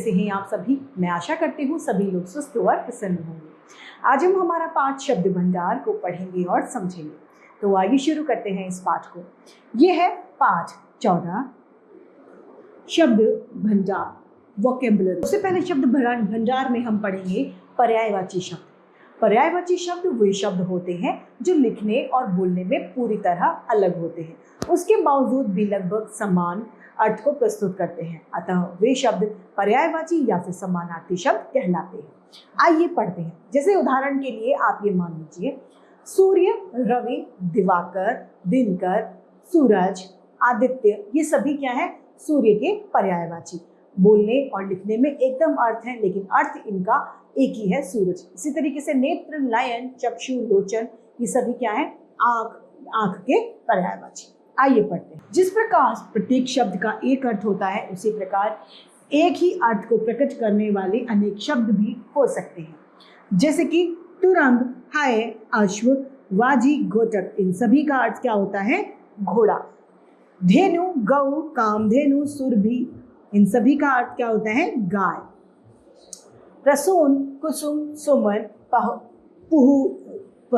कैसे हैं आप सभी? मैं आशा करती हूँ सभी लोग स्वस्थ और प्रसन्न होंगे। आज हम हमारा पाठ शब्द भंडार को पढ़ेंगे और समझेंगे। तो आइए शुरू करते हैं इस पाठ को। ये है पाठ 14 शब्द भंडार वोकैबुलरी। उससे पहले शब्द भंडार में हम पढ़ेंगे पर्यायवाची शब्द। पर्यायवाची शब्द वे शब्द होते हैं जो लिखने और बोलने में पूरी तरह अलग होते हैं, उसके बावजूद भी लगभग समान अर्थ को प्रस्तुत करते हैं, अतः वे शब्द पर्यायवाची या फिर समानार्थी शब्द कहलाते हैं। आइए पढ़ते हैं। जैसे उदाहरण के लिए आप ये मान लीजिए, सूर्य, रवि, दिवाकर, दिनकर, सूरज, आदित्य, ये सभी क्या है? सूर्य के पर्यायवाची। बोलने और लिखने में एकदम अर्थ है, लेकिन अर्थ इनका एक ही है, सूरज। इसी तरीके से नेत्र, नयन, चक्षु, लोचन, ये सभी क्या है? आंख, आंख के पर्यायवाची। आइए पढ़ते हैं। जिस प्रकार प्रत्येक शब्द का एक अर्थ होता है, उसी प्रकार एक ही अर्थ को प्रकट करने वाले अनेक शब्द भी हो सकते हैं। जैसे कि तुरंग, हाय, अश्व, वाजी, घोटक, इन सभी का अर्थ क्या होता है? घोड़ा। धेनु, गौ, कामधेनु, सुरभि, इन सभी का अर्थ क्या होता है? गाय। प्रसून, कुसुम, सुमन, पुष्प,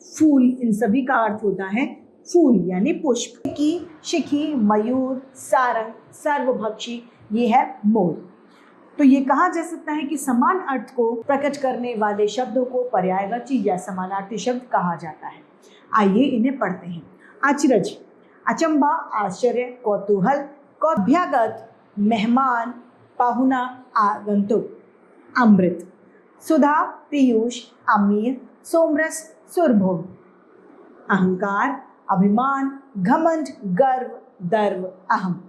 फूल, इन सभी का अर्थ होता है फूल यानी पुष्प। की, शिखी, मयूर, सारंग, सर्वभक्षी, ये है मोर। तो ये कहा जा सकता है कि समान अर्थ को प्रकट करने वाले शब्दों को पर्यायवाची या समानार्थी शब्द कहा जाता है। आइए इन्हें पढ़ते हैं। अचरज, अचंबा, आश्चर्य, कौतूहल, अभ्यागत, मेहमान, पाहुना, आगंतुक। अमृत, सुधा, पीयूष, अमीर, सोमरस, सुरभोग। अहंकार, अभिमान, घमंड, गर्व, दर्व, अहम।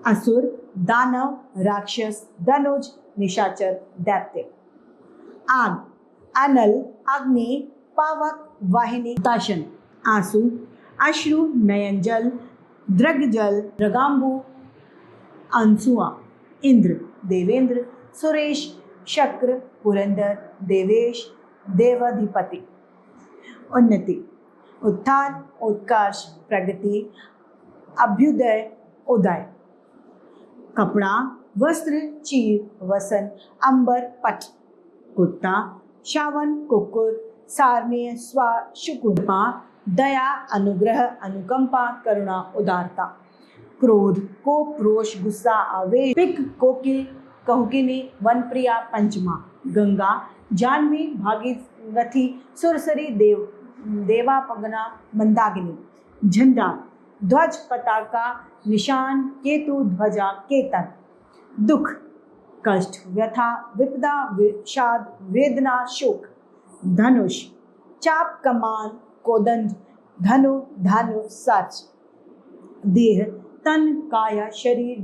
असुर, दानव, राक्षस, धनुज, निशाचर, दैत्य। आग, अनल, अग्नि, पावक, वाहिनी, ताशन। आंसू, अश्रु, नयन जल, दृग जल, रगाम्बू, अंसुआ। इंद्र, देवेंद्र, सुरेश, शक्र, पुरंदर, देवेश, देवाधिपति। उन्नति, उत्थान, उत्कर्ष, प्रगति, अभ्युदय, उदय। कपड़ा, वस्त्र, चीर, वसन, अंबर, पट। कुत्ता, शावन, कुकुर, सारमेय, स्वा, शुकुपा, दया, अनुग्रह, अनुकंपा, करुणा, उदारता। क्रोध, कोप, रोष, गुस्सा, आवेश। पिक, कोकिल, कहुकिनी, वनप्रिया, पंचमा। गंगा, जानवी, भागीरथी, सुरसरी, देवापगना, मंदाकिनी। झंडा, ध्वज, पताका, निशान, केतु, ध्वजा, केतन। दुख, कष्ट, व्यथा, विपदा, विषाद, वेदना, शोक। धनुष, चाप, कमान, कोदंड, धनु, धानु, सर्च। देह, तन, काया, शरीर,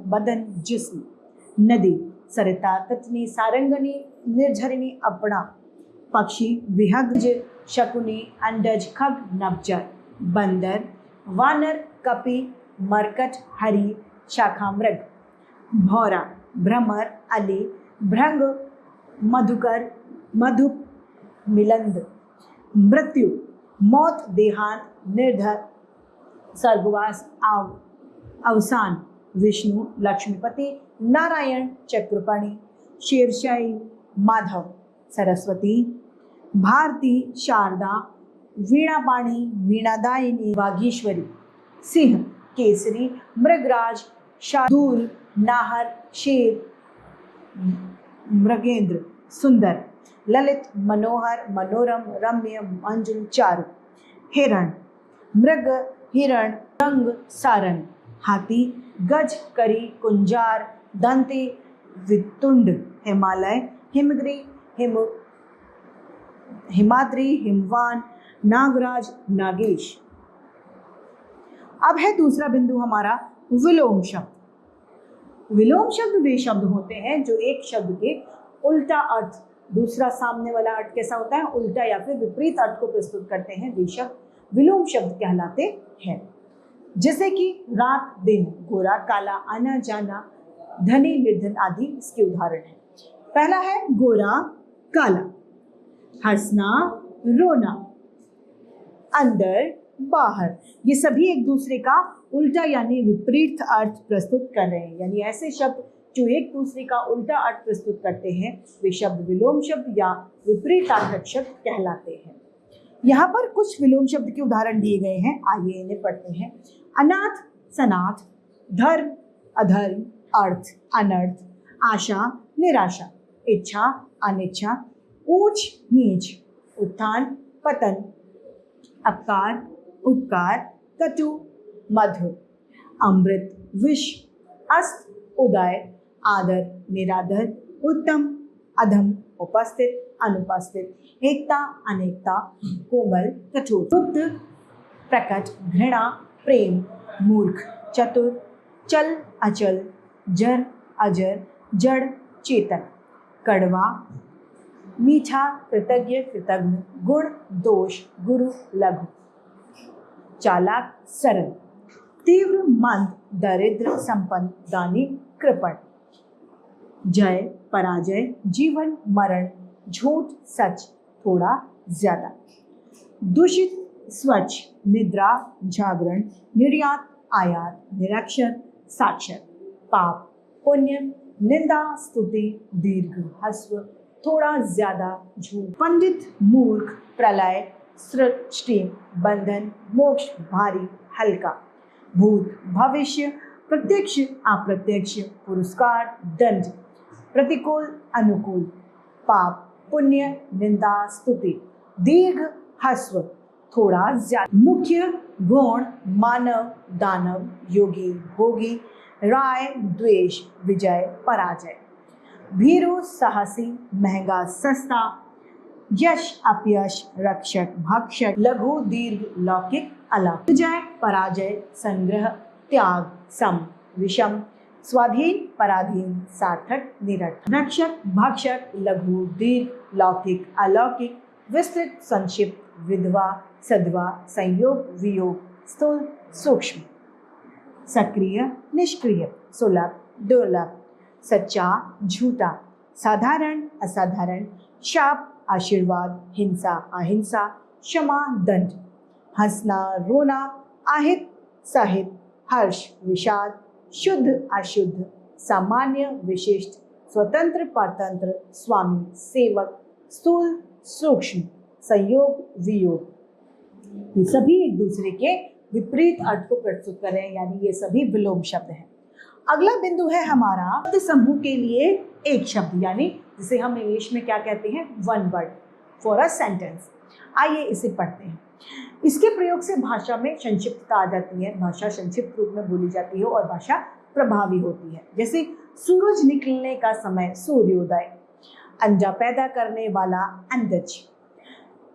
बदन, जिस्म। नदी, सरिता, ततनी, सारंगनी, निर्झरिणी, अपना। पक्षी, विहंग, शकुनी, अंडज, खग, नवचर। बंदर, वानर, कपि, मरकट, हरि, शाखामृग। भौरा, भ्रमर, अली, भृंग, मधुकर, मधुप, मिलंद। मृत्यु, मौत, देहांत, निर्धर, स्वर्गवास, अवसान। विष्णु, लक्ष्मीपति, नारायण, चक्रपाणि, शेरशाही, माधव। सरस्वती, भारती, शारदा, वीणापाणी, वीणादायिनी, वागीश्वरी। सिंह, केसरी, मृगराज, शार्दूल, नाहर, शेर, मृगेंद्र, सुंदर। ललित, मनोहर, मनोरम, रम्य, मंजुल, चारु। हिरण, मृग, हिरण, रंग, सारंग। हाथी, गज, करी, कुंजार, दंते, वितुंड। हिमालय, हिमगिरी, हिमाद्री, हिमवान, नागराज, नागेश। अब है दूसरा बिंदु हमारा विलोम शब्द। विलोम शब्द वे शब्द होते हैं जो एक शब्द के उल्टा अर्थ, दूसरा सामने वाला अर्थ कैसा होता है? उल्टा या फिर विपरीत अर्थ को प्रस्तुत करते हैं, वे शब्द विलोम शब्द कहलाते हैं। जैसे कि रात, दिन, गोरा, काला, आना जाना, धनी, निर्धन आदि इसके उदाहरण हैं। पहला है गोरा, काला। हंसना, रोना, अंदर, बाहर, ये सभी एक दूसरे का उल्टा यानी विपरीत अर्थ प्रस्तुत कर रहे हैं। यानी ऐसे शब्द जो एक दूसरे का उल्टा अर्थ प्रस्तुत करते हैं वे शब्द विलोम शब्द या विपरीतार्थक शब्द कहलाते हैं। यहाँ पर कुछ विलोम शब्द के उदाहरण दिए गए हैं, आइए इन्हें पढ़ते हैं। अनाथ सनाथ, धर्म अधर्म, अर्थ अनर्थ, आशा निराशा, इच्छा अनिच्छा, ऊंच नीच, उत्थान पतन, अपकार उपकार, कटु मधुर, अमृत विष, अस्त उदय, आदर निरादर, उत्तम अधम, उपस्थित अनुपस्थित, एकता अनेकता, कोमल कठोर, गुप्त प्रकट, घृणा प्रेम, मूर्ख चतुर, चल अचल, जर अजर, जड़ चेतन, कड़वा मीठा, कृतज्ञ कृतज्ञ, गुण दोष, गुरु लघु, चालाक सरल, तीव्र मंद, दरिद्र संपन्न, दानी कृपण, जय पराजय, जीवन मरण, झूठ सच, थोड़ा ज्यादा, दूषित स्वच्छ, निद्रा जागरण, निर्यात आयात, निरक्षर साक्षर, पाप पुण्य, निंदा स्तुति, दीर्घ ह्रस्व, थोड़ा ज्यादा, झूठ, पंडित मूर्ख, प्रलय सृष्टि, बंधन मोक्ष, भारी हल्का, भूत भविष्य, प्रत्यक्ष अप्रत्यक्ष, पुरस्कार दंड, प्रतिकूल अनुकूल, पाप पुण्य, निंदा स्तुति, दीर्घ ह्रस्व, थोड़ा ज्यादा, मुख्य गुण मानव दानव, योगी भोगी, राय द्वेष, विजय पराजय, भीरु साहसी, महंगा सस्ता, यश अपयश, रक्षक भक्षक, लघु दीर्घ लौकिक अलौकिक, विजय पराजय, संग्रह त्याग, सम विषम, स्वाधीन पराधीन, सार्थक निरर्थक, रक्षक भक्षक, लघु दीर्घ लौकिक अलौकिक, विस्तृत संक्षिप्त, विधवा सद्वा, संयोग वियोग, स्थूल सूक्ष्म, सक्रिय निष्क्रिय, सुलभ दुर्लभ, सच्चा झूठा, साधारण असाधारण, शाप आशीर्वाद, हिंसा अहिंसा, क्षमा दंड, हंसना रोना, आहित साहित, हर्ष विषाद, शुद्ध अशुद्ध, सामान्य विशिष्ट, स्वतंत्र परतंत्र, स्वामी सेवक, स्थूल सूक्ष्म, संयोग वियोग, ये सभी एक दूसरे के विपरीत अर्थ को प्रस्तुत कर रहे हैं, यानी ये सभी विलोम शब्द हैं। अगला बिंदु है हमारा शब्द समूह के लिए एक शब्द, यानी जिसे हम इंग्लिश में क्या कहते हैं, one word for a sentence. आइए इसे पढ़ते हैं। इसके प्रयोग से भाषा में संक्षिप्तता आ जाती है, भाषा संक्षिप्त रूप में बोली जाती है और भाषा प्रभावी होती है। जैसे सूरज निकलने का समय सूर्योदय, अंडा पैदा करने वाला अंडज,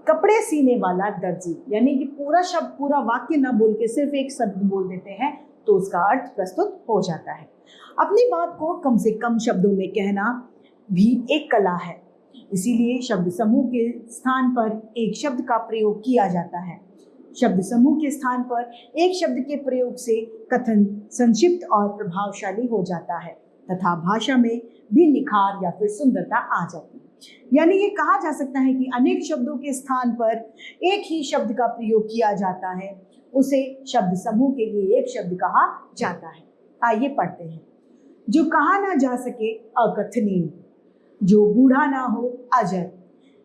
कपड़े सीने वाला दर्जी, यानी कि पूरा शब्द पूरा वाक्य न बोल के सिर्फ एक शब्द बोल देते हैं तो उसका अर्थ प्रस्तुत हो जाता है। अपनी बात को कम से कम शब्दों में कहना भी एक कला है, इसीलिए शब्द समूह के स्थान पर एक शब्द का प्रयोग किया जाता है। शब्द समूह के स्थान पर एक शब्द के प्रयोग से कथन संक्षिप्त और प्रभावशाली हो जाता है तथा भाषा में भी निखार या फिर सुंदरता आ जाती है। यानी ये कहा जा सकता है कि अनेक शब्दों के स्थान पर एक ही शब्द का प्रयोग किया जाता है, उसे शब्द समूह के लिए एक शब्द कहा जाता है। आइए पढ़ते हैं। जो कहा ना जा सके अकथनीय, जो बूढ़ा ना हो अजर,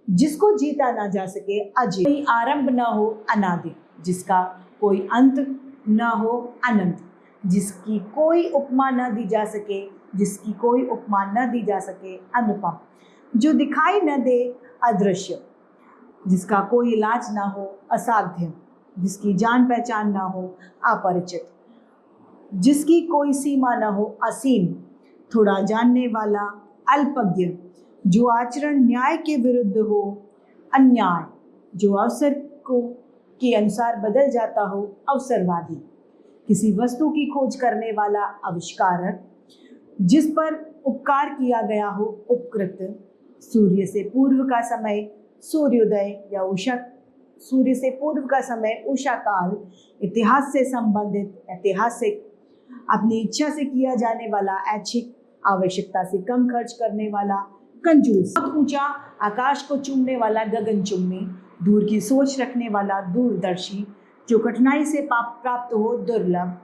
जिसको जीता ना जा सके अजय, कोई आरंभ ना हो अनादि, जिसका कोई अंत ना हो अनंत, जिसकी कोई उपमा न दी जा सके, जिसकी कोई उपमा न दी जा सके अनुपम, जो दिखाई न दे अदृश्य, जिसका कोई इलाज ना हो असाध्य, जिसकी जान पहचान ना हो अपरिचित, जिसकी कोई सीमा ना हो असीम, थोड़ा जानने वाला अल्पज्ञ, जो आचरण न्याय के विरुद्ध हो अन्याय, जो अवसर को के अनुसार बदल जाता हो अवसरवादी, किसी वस्तु की खोज करने वाला आविष्कारक, जिस पर उपकार किया गया हो उपकृत, सूर्य से पूर्व का समय सूर्योदय या उषा, सूर्य से पूर्व का समय उषा काल, इतिहास से संबंधित ऐतिहासिक, अपनी इच्छा से किया जाने वाला ऐच्छिक, आवश्यकता से कम खर्च करने वाला कंजूस, बहुत ऊंचा आकाश को चूमने वाला गगनचुम्बी, दूर की सोच रखने वाला दूरदर्शी, जो कठिनाई से प्राप्त हो दुर्लभ,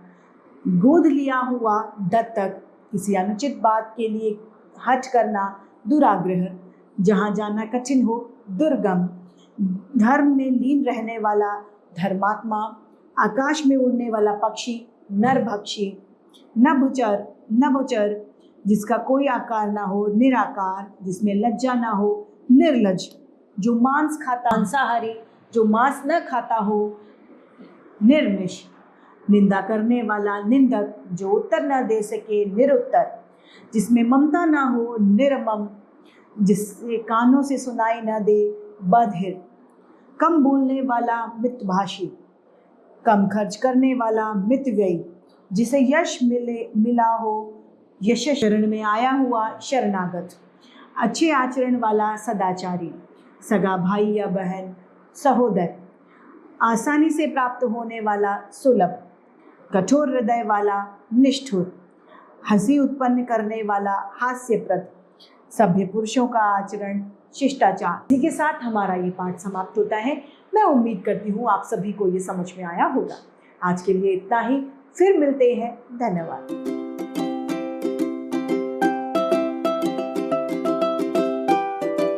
गोद लिया हुआ दत्तक, किसी अनुचित बात के लिए हठ करना, दुराग्रह, जहाँ जाना कठिन हो, दुर्गम, धर्म में लीन रहने वाला, धर्मात्मा, आकाश में उड़ने वाला पक्षी, नरभक्षी, नभोचर, नभोचर, जिसका कोई आकार ना हो, निराकार, जिसमें लज्जा ना हो, निर्लज, जो मांस खाता, मांसाहारी, जो मांस न खाता हो, निर्मिष, निंदा करने वाला, निंदक, जो उत्तर न दे सके, निरुत्तर, जिसमें ममता ना हो, निर्मम, जिससे कानों से सुनाई न दे, बधिर, कम बोलने वाला, मितभाषी, कम खर्च करने वाला, मितव्ययी, जिसे यश मिला हो, यश शरण में आया हुआ, शरणागत, अच्छे आचरण वाला, सदाचारी, सगा भाई या बहन, सहोदर, आसानी से प्राप्त होने वाला, सुलभ, कठोर हृदय वाला, निष्ठुर, हंसी उत्पन्न करने वाला, हास्यप्रद, सभ्य पुरुषों का आचरण, शिष्टाचार। इसी के साथ हमारा ये पाठ समाप्त होता है। मैं उम्मीद करती हूँ आप सभी को ये समझ में आया होगा। आज के लिए इतना ही, फिर मिलते हैं। धन्यवाद।